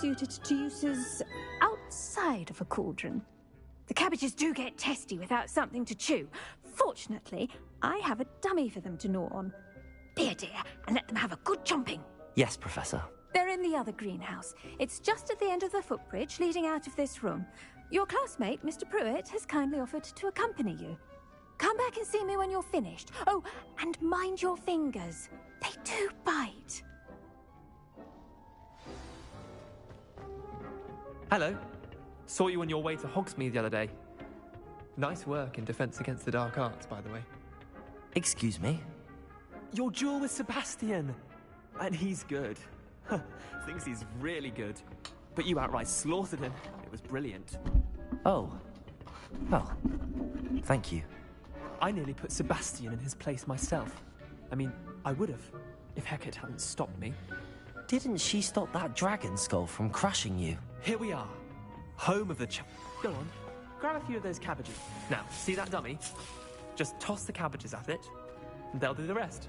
suited to uses outside of a cauldron. The cabbages do get testy without something to chew. Fortunately, I have a dummy for them to gnaw on. Be a dear and let them have a good chomping. Yes, Professor. They're in the other greenhouse. It's just at the end of the footbridge leading out of this room. Your classmate, Mr. Pruitt, has kindly offered to accompany you. Come back and see me when you're finished. Oh, and mind your fingers. They do bite. Hello. Saw you on your way to Hogsmeade the other day. Nice work in Defense Against the Dark Arts, by the way. Excuse me? Your duel with Sebastian! And he's good. Thinks he's really good. But you outright slaughtered him. It was brilliant. Oh. Well, thank you. I nearly put Sebastian in his place myself. I mean, I would have, if Hecate hadn't stopped me. Didn't she stop that dragon skull from crushing you? Here we are. Home of the Go on, grab a few of those cabbages. Now, see that dummy? Just toss the cabbages at it, and they'll do the rest.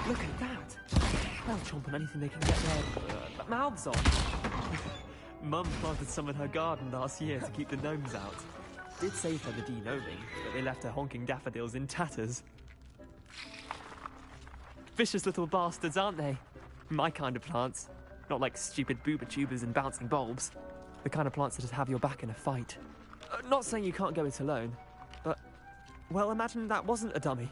Look at that! They'll chomp on anything they can get their mouths on. Mum planted some in her garden last year to keep the gnomes out. Did save her the de-gnoming, but they left her honking daffodils in tatters. Vicious little bastards, aren't they? My kind of plants. Not like stupid booba tubers and bouncing bulbs. The kind of plants that just have your back in a fight. Not saying you can't go it alone, but... well, imagine that wasn't a dummy.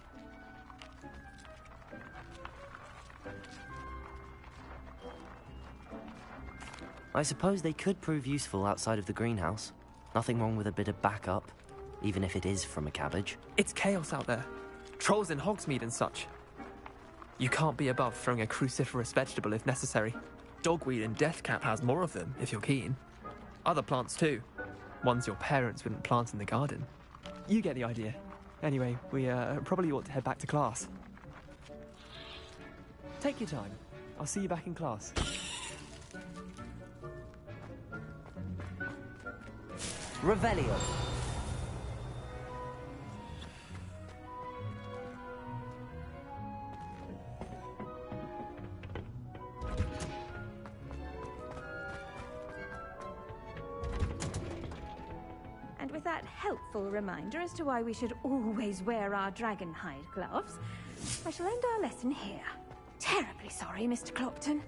I suppose they could prove useful outside of the greenhouse. Nothing wrong with a bit of backup, even if it is from a cabbage. It's chaos out there. Trolls in Hogsmeade and such. You can't be above throwing a cruciferous vegetable if necessary. Dogweed and deathcap has more of them, if you're keen. Other plants too. Ones your parents wouldn't plant in the garden. You get the idea. Anyway, we probably ought to head back to class. Take your time. I'll see you back in class. Revelio. And with that helpful reminder as to why we should always wear our dragon hide gloves, I shall end our lesson here. Terribly sorry, Mr. Clopton.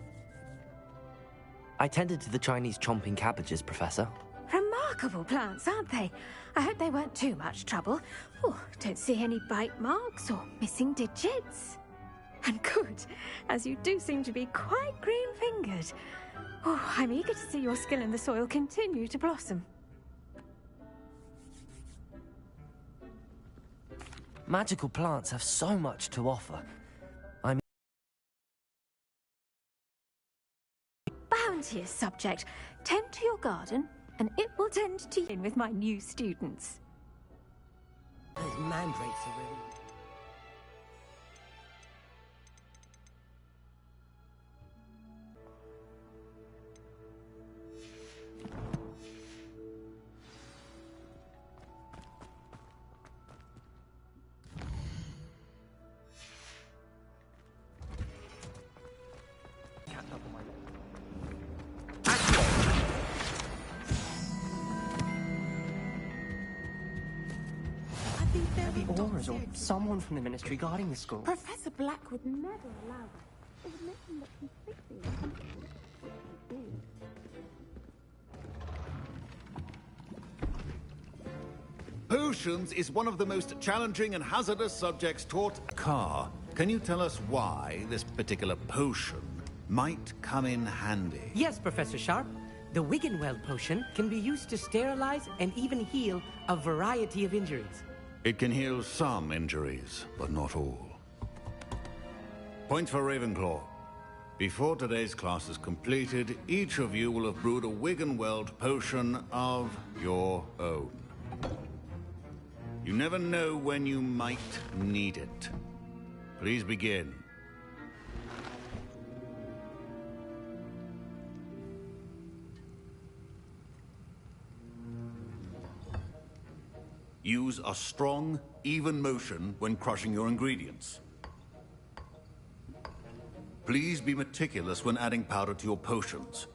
I tended to the Chinese chomping cabbages, Professor. Remarkable plants, aren't they? I hope they weren't too much trouble. Oh, don't see any bite marks or missing digits. And good, as you do seem to be quite green-fingered. Oh, I'm eager to see your skill in the soil continue to blossom. Magical plants have so much to offer. Bounteous subject. Tend to your garden, and it will tend to you with my new students. Those mandrakes are really... The Aurors or someone from the Ministry guarding the school. Professor Black would never allow that. It would make him look completely uncomfortable. Potions is one of the most challenging and hazardous subjects taught. Carr, can you tell us why this particular potion might come in handy? Yes, Professor Sharp. The Wiggenweld potion can be used to sterilize and even heal a variety of injuries. It can heal some injuries, but not all. Point for Ravenclaw. Before today's class is completed, each of you will have brewed a Wiggenweld potion of your own. You never know when you might need it. Please begin. Use a strong, even motion when crushing your ingredients. Please be meticulous when adding powder to your potions.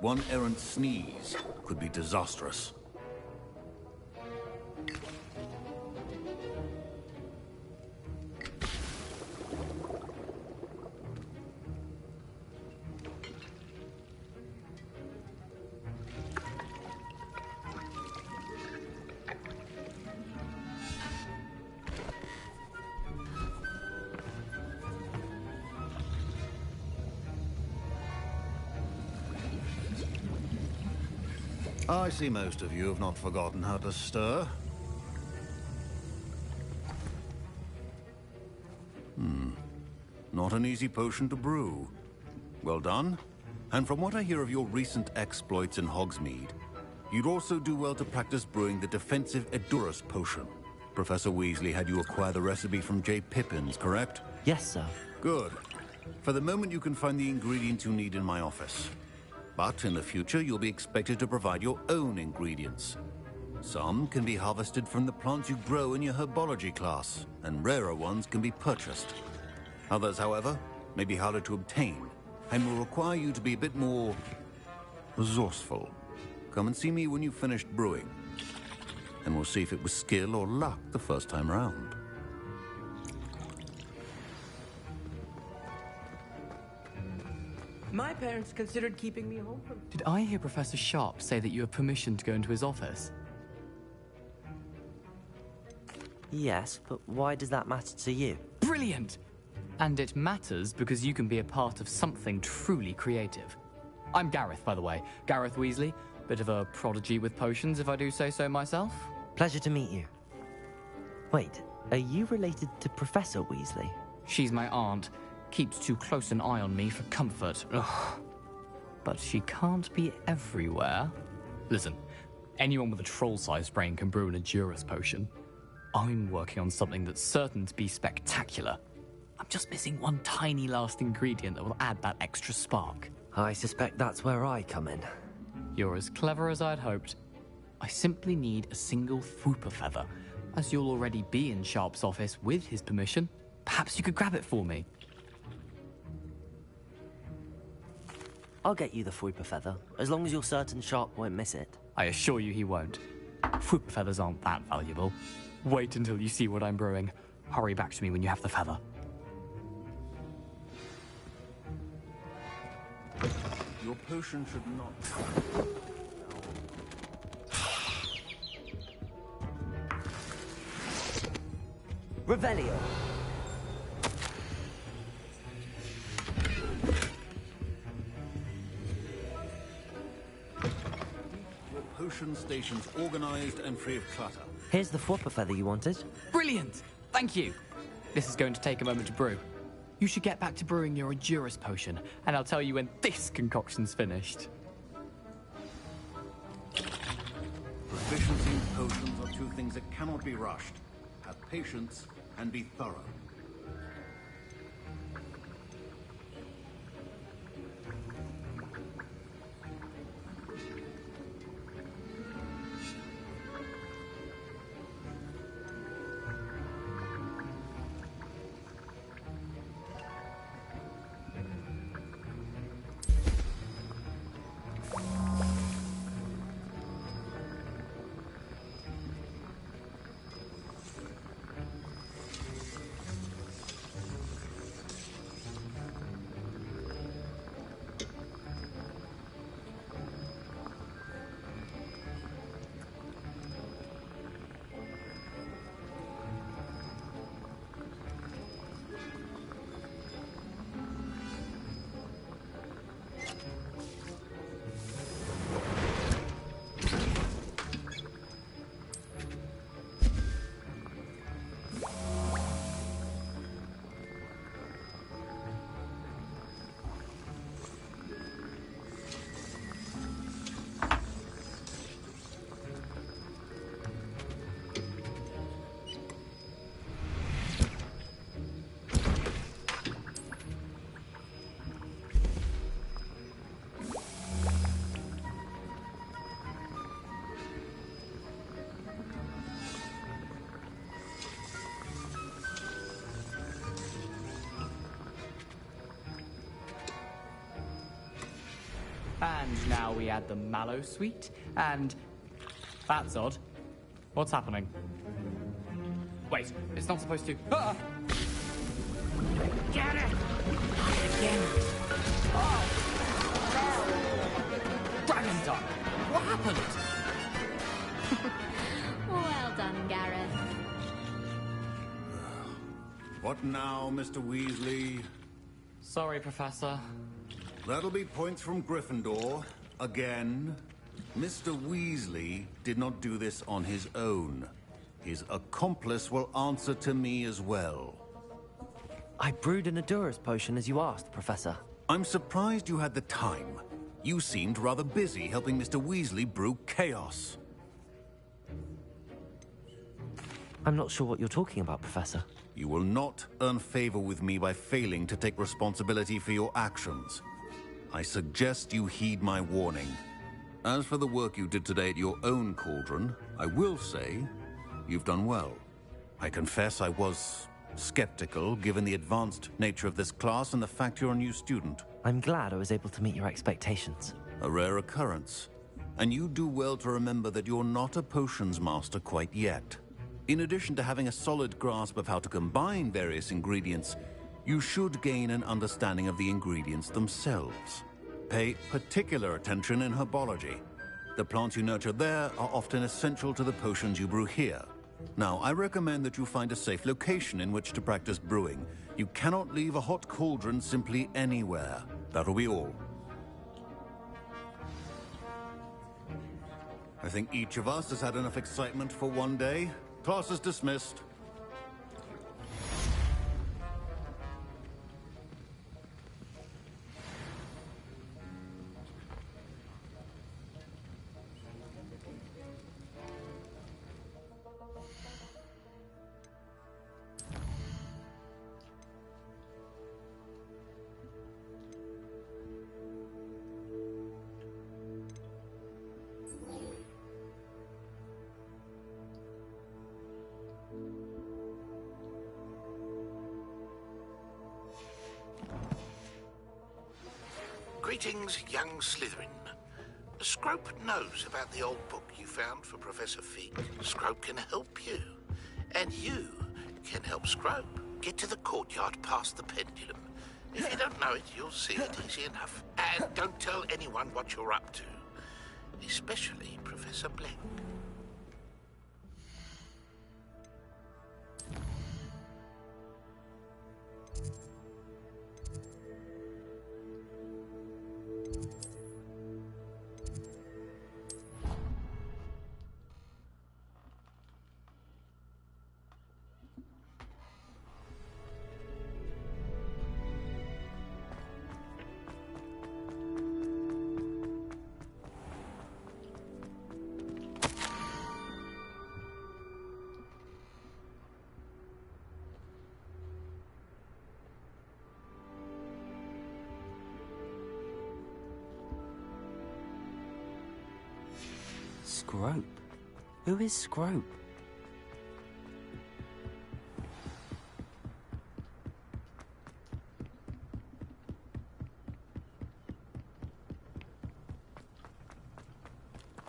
One errant sneeze could be disastrous. I see most of you have not forgotten how to stir. Not an easy potion to brew. Well done. And from what I hear of your recent exploits in Hogsmeade, you'd also do well to practice brewing the defensive Edurus potion. Professor Weasley had you acquire the recipe from J. Pippins, correct? Yes, sir. Good. For the moment, you can find the ingredients you need in my office. But in the future, you'll be expected to provide your own ingredients. Some can be harvested from the plants you grow in your herbology class, and rarer ones can be purchased. Others, however, may be harder to obtain, and will require you to be a bit more resourceful. Come and see me when you've finished brewing, and we'll see if it was skill or luck the first time round. My parents considered keeping me home from... Did I hear Professor Sharp say that you have permission to go into his office? Yes, but why does that matter to you? Brilliant! And it matters because you can be a part of something truly creative. I'm Gareth, by the way. Gareth Weasley. Bit of a prodigy with potions, if I do say so myself. Pleasure to meet you. Wait, are you related to Professor Weasley? She's my aunt. Keeps too close an eye on me for comfort. Ugh. But she can't be everywhere. Listen, anyone with a troll-sized brain can brew an Edurus potion. I'm working on something that's certain to be spectacular. I'm just missing one tiny last ingredient that will add that extra spark. I suspect that's where I come in. You're as clever as I'd hoped. I simply need a single Fwooper feather. As you'll already be in Sharp's office with his permission, perhaps you could grab it for me. I'll get you the Fwooper feather, as long as you're certain Sharp won't miss it. I assure you he won't. Fwooper feathers aren't that valuable. Wait until you see what I'm brewing. Hurry back to me when you have the feather. Your potion should not... Revelio! Potion stations organized and free of clutter. Here's the Fwooper feather you wanted. Brilliant! Thank you! This is going to take a moment to brew. You should get back to brewing your Edurus potion, and I'll tell you when this concoction's finished. Proficiency in potions are two things that cannot be rushed. Have patience and be thorough. And now we add the mallow sweet, and... That's odd. What's happening? Wait, it's not supposed to... Ah! Get it! Again. Oh! Dragon Duck! What happened? Well done, Gareth. What now, Mr. Weasley? Sorry, Professor. That'll be points from Gryffindor. Again. Mr. Weasley did not do this on his own. His accomplice will answer to me as well. I brewed an Adurus potion as you asked, Professor. I'm surprised you had the time. You seemed rather busy helping Mr. Weasley brew chaos. I'm not sure what you're talking about, Professor. You will not earn favor with me by failing to take responsibility for your actions. I suggest you heed my warning. As for the work you did today at your own cauldron, I will say you've done well. I confess I was skeptical, given the advanced nature of this class and the fact you're a new student. I'm glad I was able to meet your expectations. A rare occurrence. And you do well to remember that you're not a potions master quite yet. In addition to having a solid grasp of how to combine various ingredients, you should gain an understanding of the ingredients themselves. Pay particular attention in herbology. The plants you nurture there are often essential to the potions you brew here. Now, I recommend that you find a safe location in which to practice brewing. You cannot leave a hot cauldron simply anywhere. That'll be all. I think each of us has had enough excitement for one day. Class is dismissed. Greetings, young Slytherin. Scrope knows about the old book you found for Professor Fig. Scrope can help you. And you can help Scrope. Get to the courtyard past the pendulum. If you don't know it, you'll see it easy enough. And don't tell anyone what you're up to. Especially Professor Black. Scrope? Who is Scrope?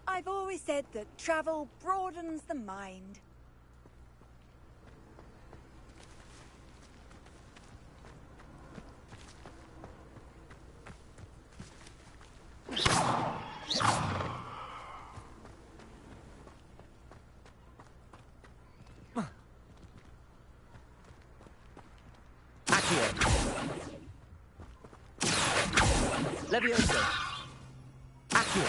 I've always said that travel broadens the mind. Levioso. Accio.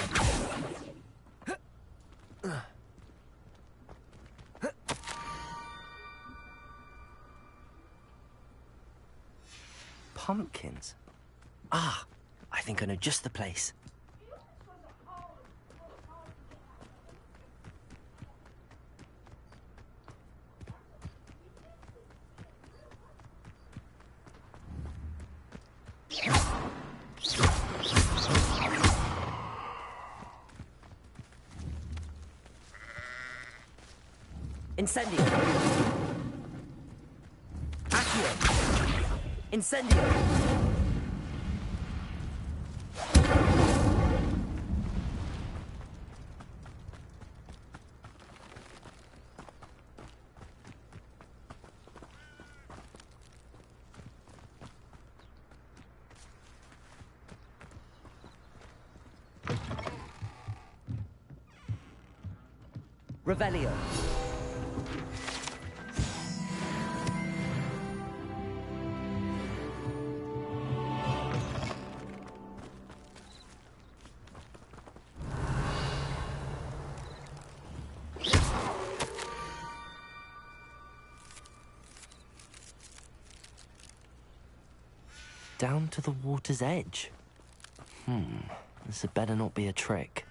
Pumpkins. Ah, I think I know just the place. Incendio. Accio. Incendio. Revelio. Down to the water's edge. This had better not be a trick.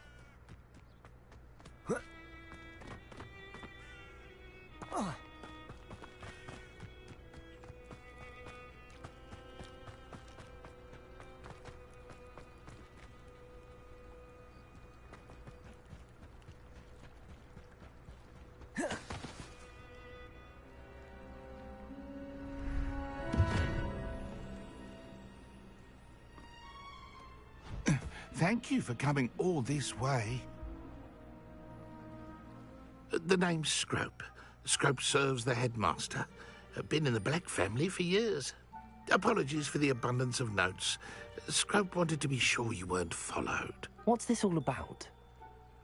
Thank you for coming all this way. The name's Scrope. Scrope serves the headmaster. Been in the Black family for years. Apologies for the abundance of notes. Scrope wanted to be sure you weren't followed. What's this all about?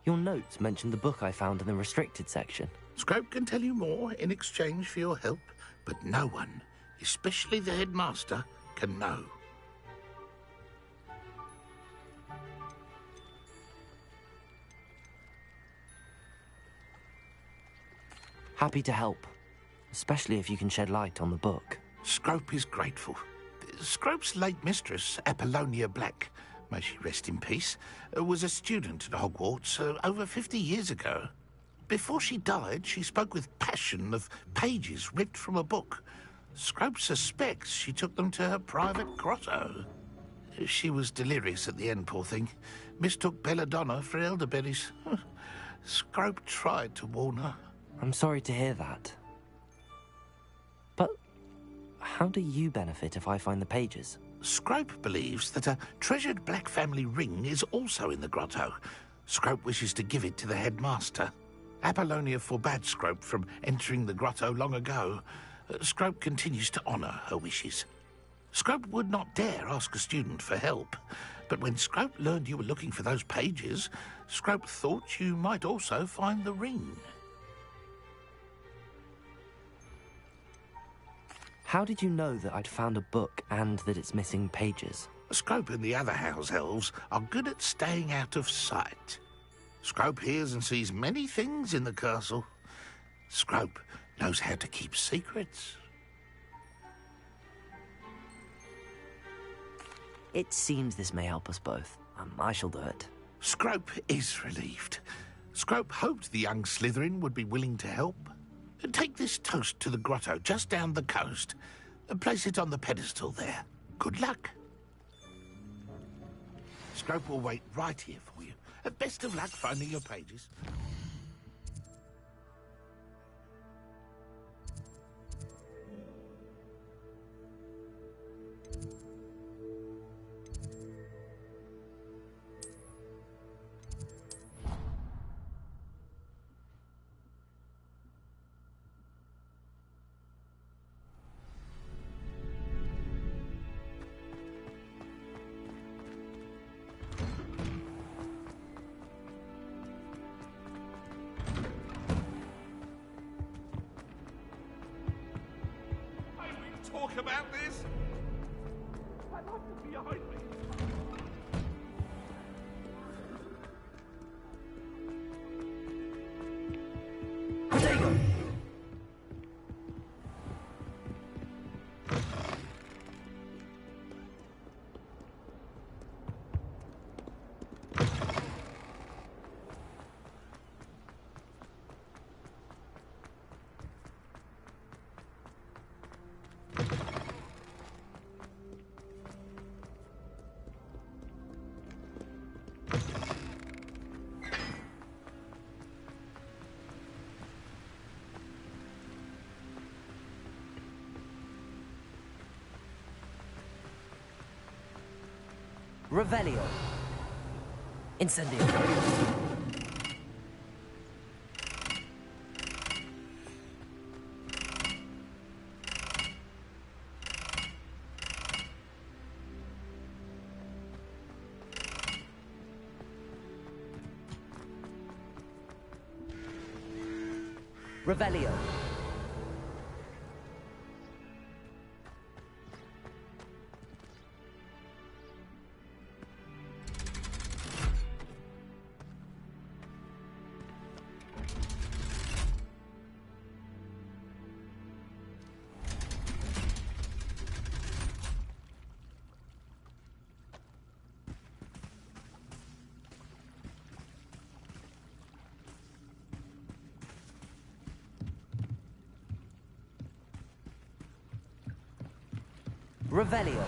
Your notes mentioned the book I found in the restricted section. Scrope can tell you more in exchange for your help, but no one, especially the headmaster, can know. Happy to help, especially if you can shed light on the book. Scrope is grateful. Scrope's late mistress, Apollonia Black, may she rest in peace, was a student at Hogwarts over 50 years ago. Before she died, she spoke with passion of pages ripped from a book. Scrope suspects she took them to her private grotto. She was delirious at the end, poor thing. Mistook belladonna for elderberries. Scrope tried to warn her. I'm sorry to hear that. But how do you benefit if I find the pages? Scrope believes that a treasured Black family ring is also in the grotto. Scrope wishes to give it to the headmaster. Apollonia forbade Scrope from entering the grotto long ago. Scrope continues to honour her wishes. Scrope would not dare ask a student for help, but when Scrope learned you were looking for those pages, Scrope thought you might also find the ring. How did you know that I'd found a book and that it's missing pages? Scrope and the other house elves are good at staying out of sight. Scrope hears and sees many things in the castle. Scrope knows how to keep secrets. It seems this may help us both. I shall do it. Scrope is relieved. Scrope hoped the young Slytherin would be willing to help. Take this toast to the grotto just down the coast. Place it on the pedestal there. Good luck. Scrope will wait right here for you. Best of luck finding your pages. Talk about this? I'd love to be behind me. Potato! Revelio. Incendio. Revelio. Revelio.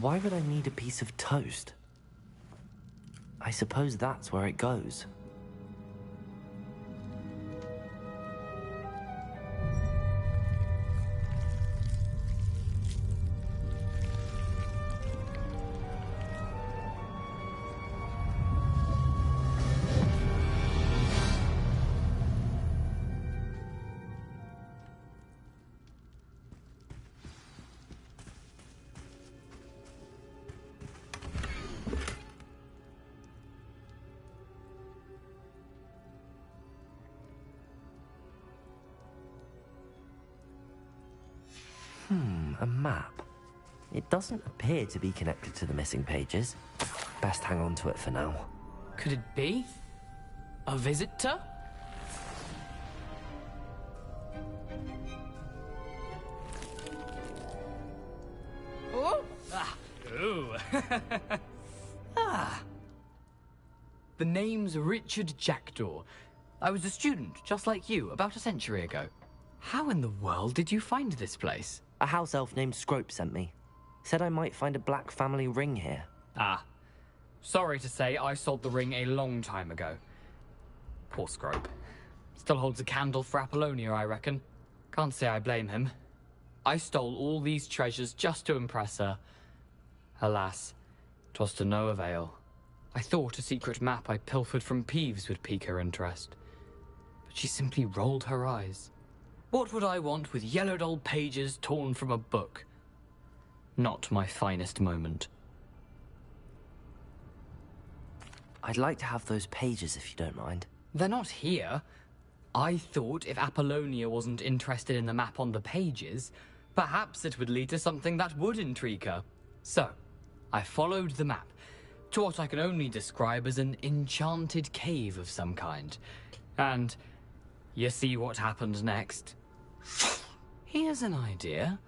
Why would I need a piece of toast? I suppose that's where it goes. A map. It doesn't appear to be connected to the missing pages. Best hang on to it for now. Could it be? A visitor? Oh! Ah. Ooh. Ah. The name's Richard Jackdaw. I was a student, just like you, about a century ago. How in the world did you find this place? A house elf named Scrope sent me. Said I might find a black family ring here. Ah. Sorry to say, I sold the ring a long time ago. Poor Scrope. Still holds a candle for Apollonia, I reckon. Can't say I blame him. I stole all these treasures just to impress her. Alas, 'twas to no avail. I thought a secret map I pilfered from Peeves would pique her interest. But she simply rolled her eyes. What would I want with yellowed old pages torn from a book? Not my finest moment. I'd like to have those pages if you don't mind. They're not here. I thought if Apollonia wasn't interested in the map on the pages, perhaps it would lead to something that would intrigue her. So, I followed the map to what I can only describe as an enchanted cave of some kind. And you see what happened next? Here's an idea.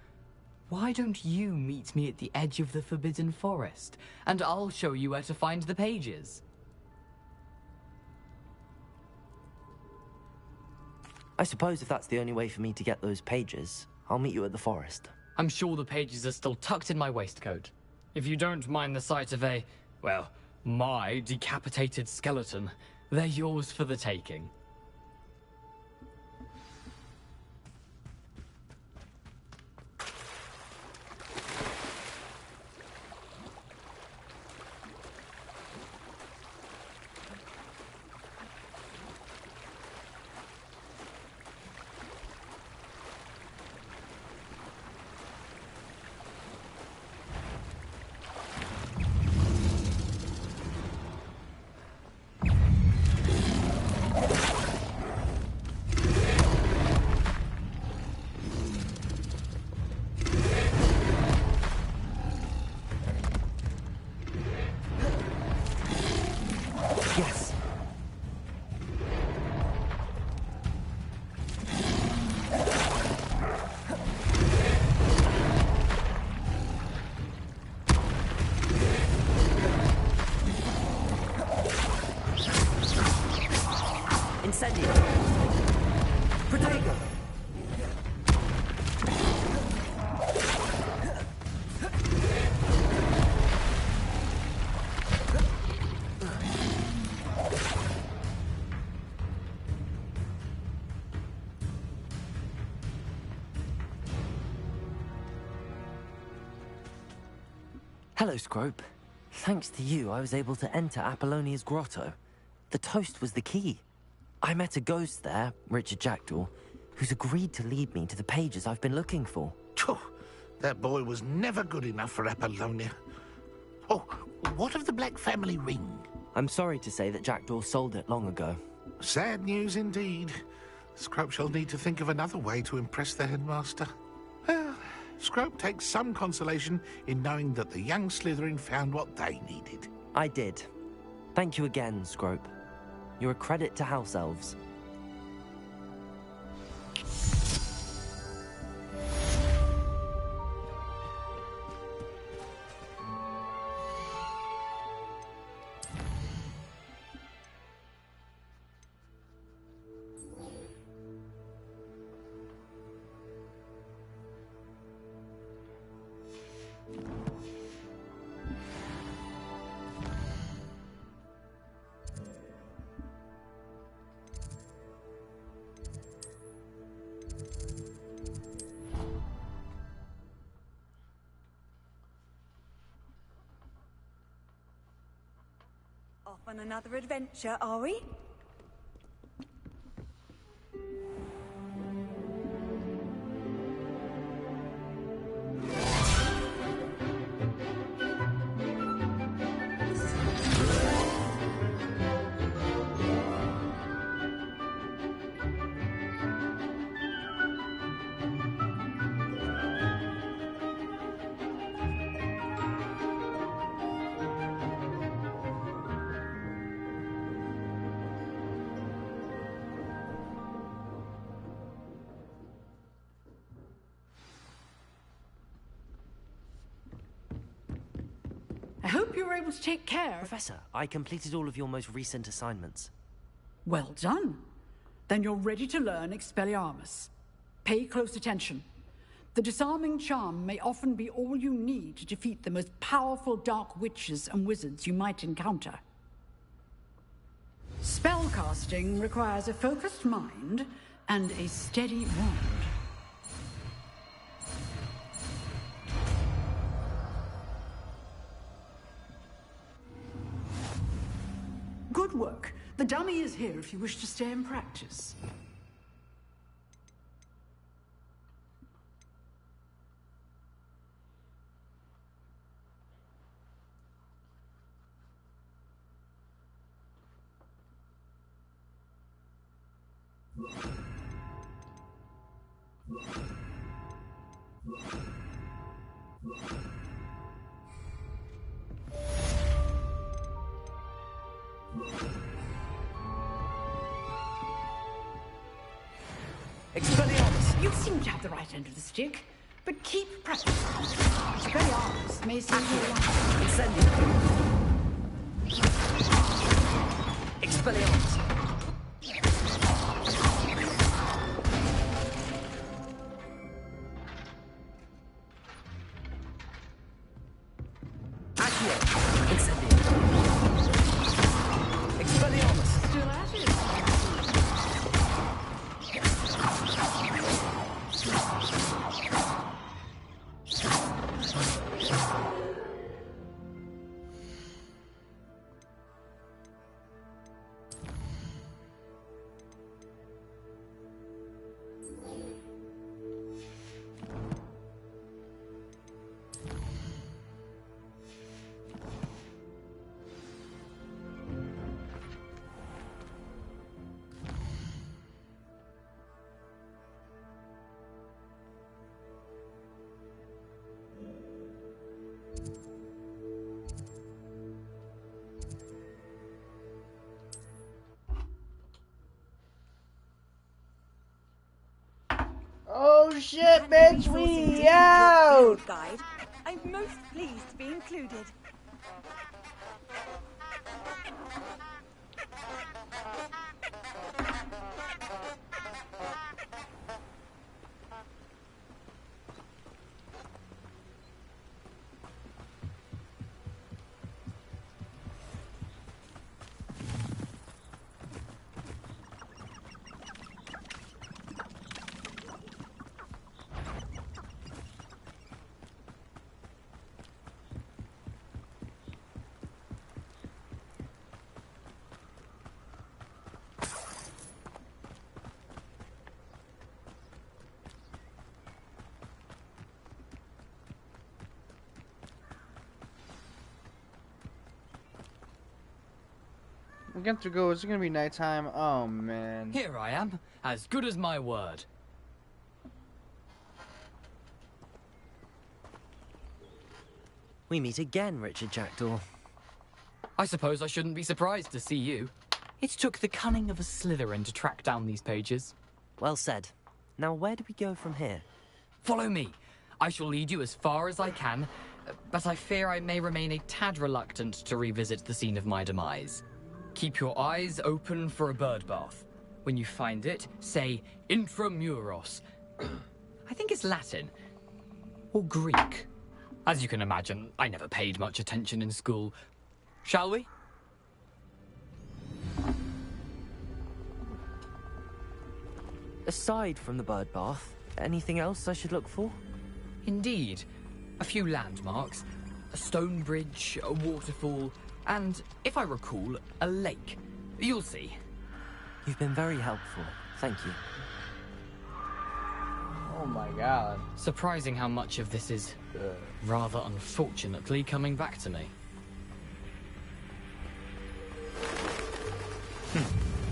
Why don't you meet me at the edge of the Forbidden Forest, and I'll show you where to find the pages. I suppose if that's the only way for me to get those pages, I'll meet you at the forest. I'm sure the pages are still tucked in my waistcoat. If you don't mind the sight of a, well, my decapitated skeleton, they're yours for the taking. Yes. Incendio. Protego. Hello, Scrope. Thanks to you, I was able to enter Apollonia's grotto. The toast was the key. I met a ghost there, Richard Jackdaw, who's agreed to lead me to the pages I've been looking for. Phew, that boy was never good enough for Apollonia. Oh, what of the Black family ring? I'm sorry to say that Jackdaw sold it long ago. Sad news indeed. Scrope shall need to think of another way to impress the headmaster. Well, Scrope takes some consolation in knowing that the young Slytherin found what they needed. I did. Thank you again, Scrope. You're a credit to House Elves. Off on another adventure, are we? I hope you were able to take care. Professor, I completed all of your most recent assignments. Well done. Then you're ready to learn Expelliarmus. Pay close attention. The disarming charm may often be all you need to defeat the most powerful dark witches and wizards you might encounter. Spellcasting requires a focused mind and a steady wand. Good work. The dummy is here if you wish to stay and practice. Expelliarmus! You seem to have the right end of the stick, but keep practicing. Expelliarmus may save your life. Incendio! Expelliarmus! Accio! Incendio! Expelliarmus! Still at it. Oh shit, bitch, we out! Guide. I'm most pleased to be included. We got to go. It's gonna be nighttime. Oh man. Here I am, as good as my word. We meet again, Richard Jackdaw. I suppose I shouldn't be surprised to see you. It took the cunning of a Slytherin to track down these pages. Well said. Now where do we go from here? Follow me. I shall lead you as far as I can, but I fear I may remain a tad reluctant to revisit the scene of my demise. Keep your eyes open for a bird bath. When you find it, say intramuros. I think it's Latin. Or Greek. As you can imagine, I never paid much attention in school. Shall we? Aside from the bird bath, anything else I should look for? Indeed. A few landmarks. A stone bridge, a waterfall, and, if I recall, a lake. You'll see. You've been very helpful. Thank you. Oh my god. Surprising how much of this is, rather unfortunately, coming back to me.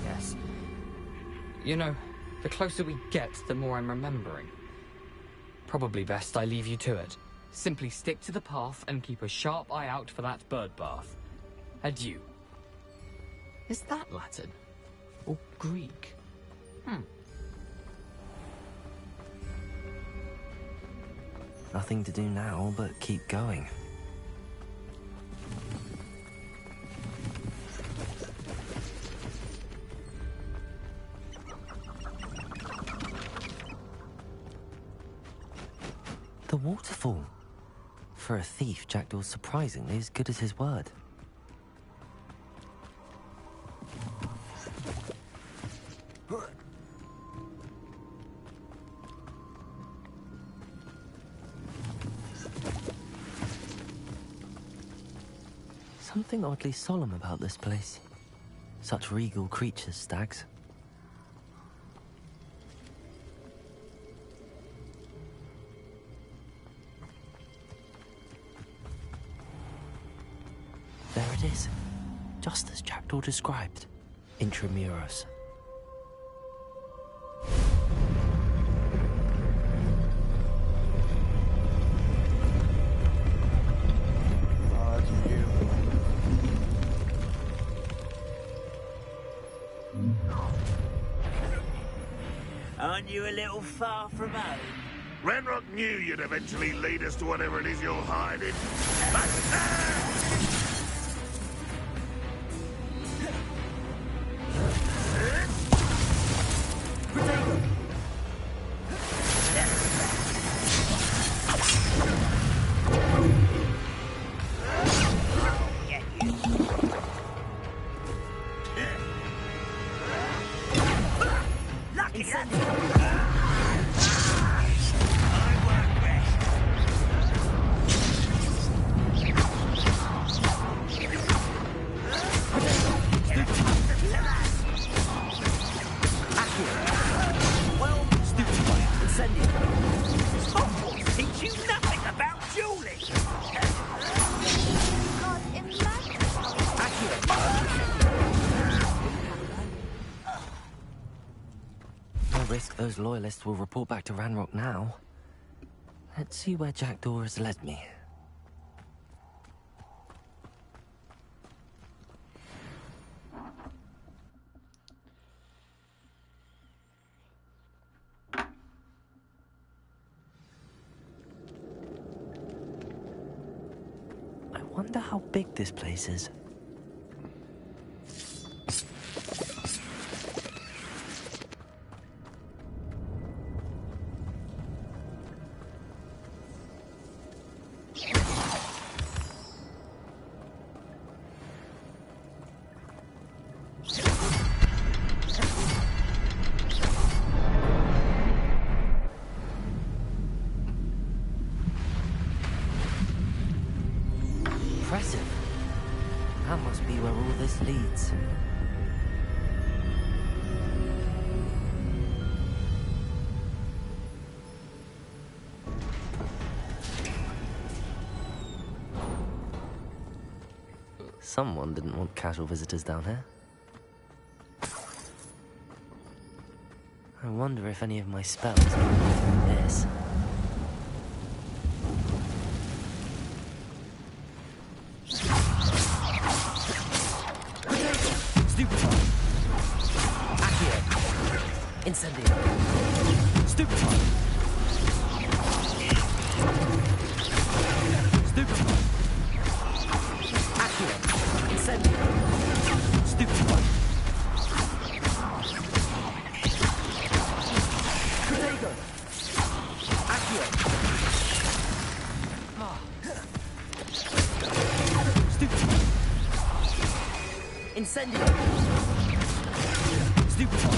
Yes. You know, the closer we get, the more I'm remembering. Probably best I leave you to it. Simply stick to the path and keep a sharp eye out for that bird bath. Adieu. Is that Latin? Or Greek? Nothing to do now but keep going. For a thief, Jackdaw's surprisingly as good as his word. Something oddly solemn about this place. Such regal creatures, stags. There it is, just as Jackdaw described. Intramuros. Oh, that's beautiful. Aren't you a little far from home? Ranrock knew you'd eventually lead us to whatever it is you're hiding. Those loyalists will report back to Ranrock now. Let's see where Jackdaw has led me. I wonder how big this place is. Impressive. That must be where all this leads. Someone didn't want casual visitors down here. I wonder if any of my spells are through this. Incendio. Stupefy. Stupefy. Accio. Incendio. Stupefy. Protego. Accio. Stupefy. Incendio. Stupefy.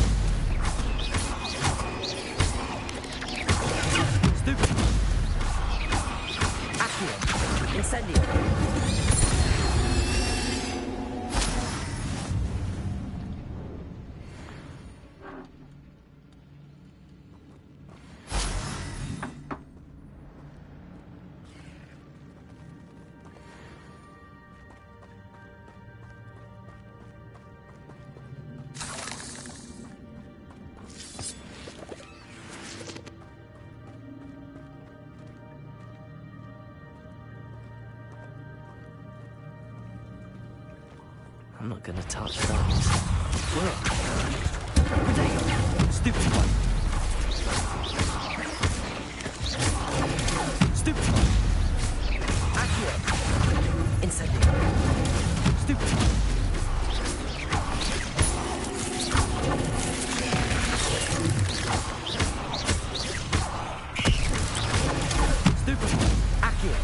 Incendio. I'm not gonna touch those. Potato! Stupid one! Stupid one! Accio! Incendio! Stupid one! Stupid one! Accio!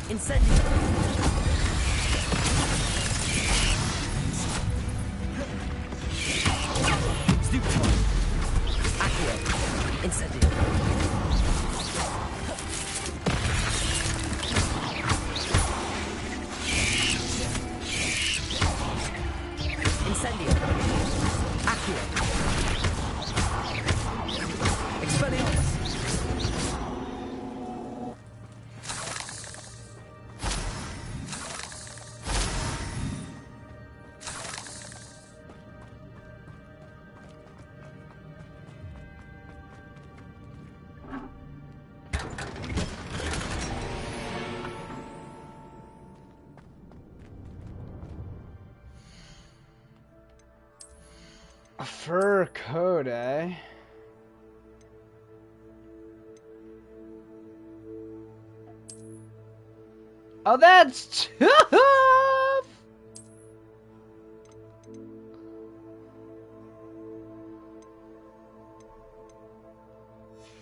Incendio! Stupefy! Accio! Incendio! Incendio! Accio! Expelliarmus! A fur coat, eh? Oh, that's tough!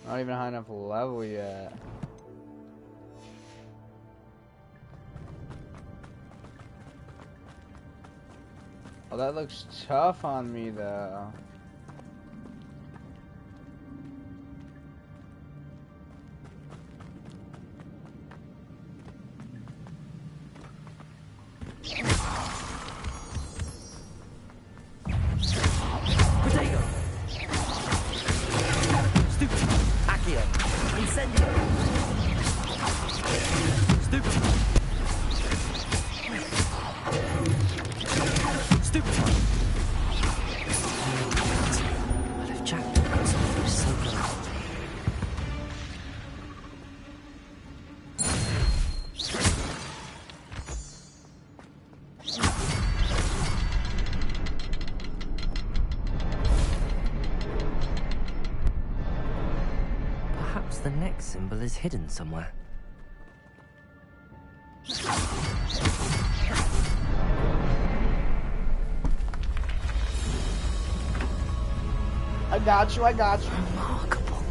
Not even high enough level yet. Oh, that looks tough on me, though. Protego! Stupid! Accio! Incendio! Stupid! Stupid! But if Jack got something so good. Perhaps the next symbol is hidden somewhere. I got you, I got you. Remarkable.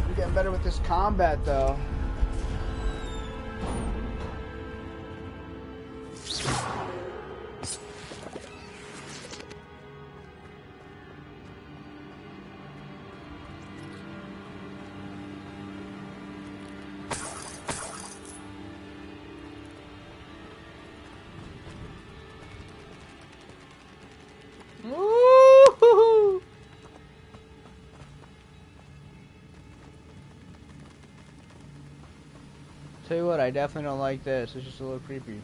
I'm getting better with this combat, though. Woo-hoo-hoo. Tell you what, I definitely don't like this. It's just a little creepy.